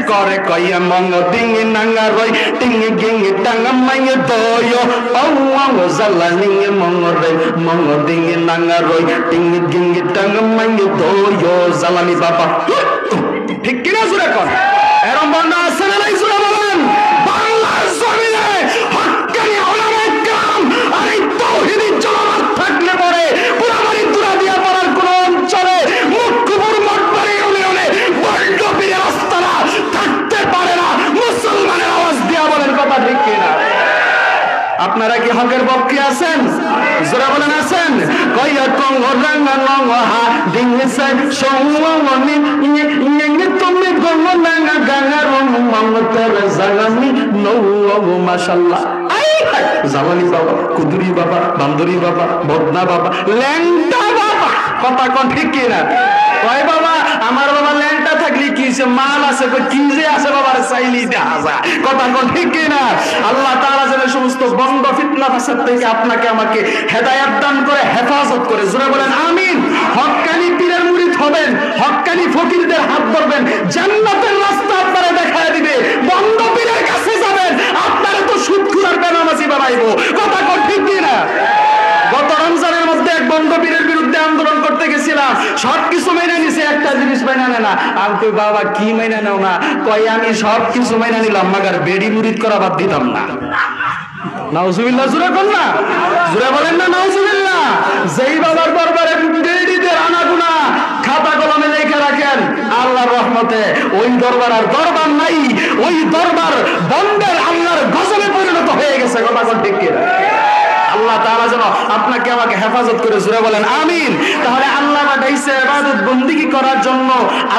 করে কইয়া মঙ্গ ডিঙ্গি নাঙ্গা রই টিঙ্গি গিঙ্গি টাঙ্গা মাইয়ে দয় ও জালা নিঙ্গি মঙ্গ রে মঙ্গ ডিঙ্গি নাঙ্গা রই টিঙ্গি গিঙ্গি টাঙ্গা মাইয়ে দয় জালানি বাবা ঠিক কিনা জুড়ে কর এরম বন্ধ আছে না নাই জুড়ে বলেন বাংলার জমিনে হক্কানি ওলামায়ে কেরাম আর এই তাওহীদি জামাত থাকলে পরে পুরাবাড়ি দুরাদিয়া পাড়ার কোন অঞ্চলে মুখ্যপুর মঠবাড়ি ইউনিয়নে বড্ড পীরের আস্তানা থাকতে পারে না মুসলমানের আওয়াজ দিয়া বলেন কথা ঠিক কিনা আপনারা কি হকের পক্ষে আছেন জোরে বলেন আছেন কইয়া কঙ্গ রাঙ্গা লঙ্গ হা ডিংসে সঙ্গনি ইয়ে তুমি গঙ্গ নাঙ্গা গাঙ্গা রং মঙ্গতের জাগানি নৌ মাশাআল্লাহ জামানি বাবা কুদুরি বাবা বান্দরি বাবা বদনা বাবা ল্যাংটা বাবা কথা কোন ঠিক কিনা কয় বাবা আমার বাবা ল্যাংটা থাকলে কি সে মাল আছে কি যে আছে বাবার চাইলি দেখা যায় কথা কোন ঠিক কিনা আল্লাহ তাআলা যেন সমস্ত বন্ধ ফিতনা ফাসাদ থেকে আপনাকে আমাকে হেদায়েত দান করে হেফাজত করে জোরে বলেন আমিন হক্কানি পীরের মুরিদ হবেন হক্কানি ফকিরদের হাত ধরবেন জান্নাতের রাস্তা আপনারা দেখায় দিবে বন্ধ পীরের কাছে যাবেন আপনারা তো সুদখোর বেনামাজি বানাইবো কথা কোন ঠিক কিনা গত রমজানের মধ্যে এক বন্ধ পীরের বিরুদ্ধে আন্দোলন করতে গেছিলাম সবকিছু মেনে নিছে একটা জিনিস মেনে নেয় না আমি কই বাবা কি মেনে নাও না কই আমি সবকিছু মেনে নিলাম মাগার বেড়ি মুরিদ করা বাদ দিতাম না নাউজুবিল্লাহ জোরে কোন না জোরে বলেন না নাউজুবিল্লাহ যেই বাবার দরবারে বেড়িদের আনাগুনা খাতা কলমে লেখা রাখেন আল্লাহর রহমতে ওই দরবার আর দরবার নাই ওই দরবার বন্ধের আল্লাহর গজবে পরিণত হয়ে গেছে কথা কোন ঠিক কিনা আল্লাহ তাআলা যেন আপনাকে আমাকে হেফাজত করে জোরে বলেন আমিন তাহলে আল্লাহ পাঠাইছে ইবাদত বندگی করার জন্য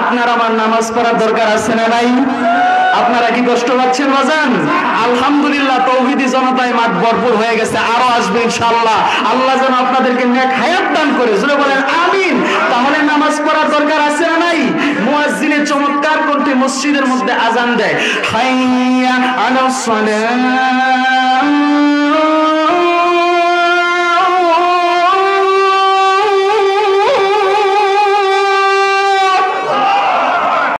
আপনার আমার নামাজ পড়ার দরকার আছে না নাই আপনারা কি কষ্ট পাচ্ছেন বাজান আলহামদুলিল্লাহ তাওহীদি জনতায় মাঠ ভরপুর হয়ে গেছে আরো আসবে ইনশাআল্লাহ আল্লাহ যেন আপনাদেরকে নেক হায়াত দান করে জোরে বলেন আমিন তাহলে নামাজ পড়ার দরকার আছে না নাই মুয়াজ্জিনে চমৎকার করতে মসজিদের মধ্যে আযান দেয় হাইয়া আলাস সালাহ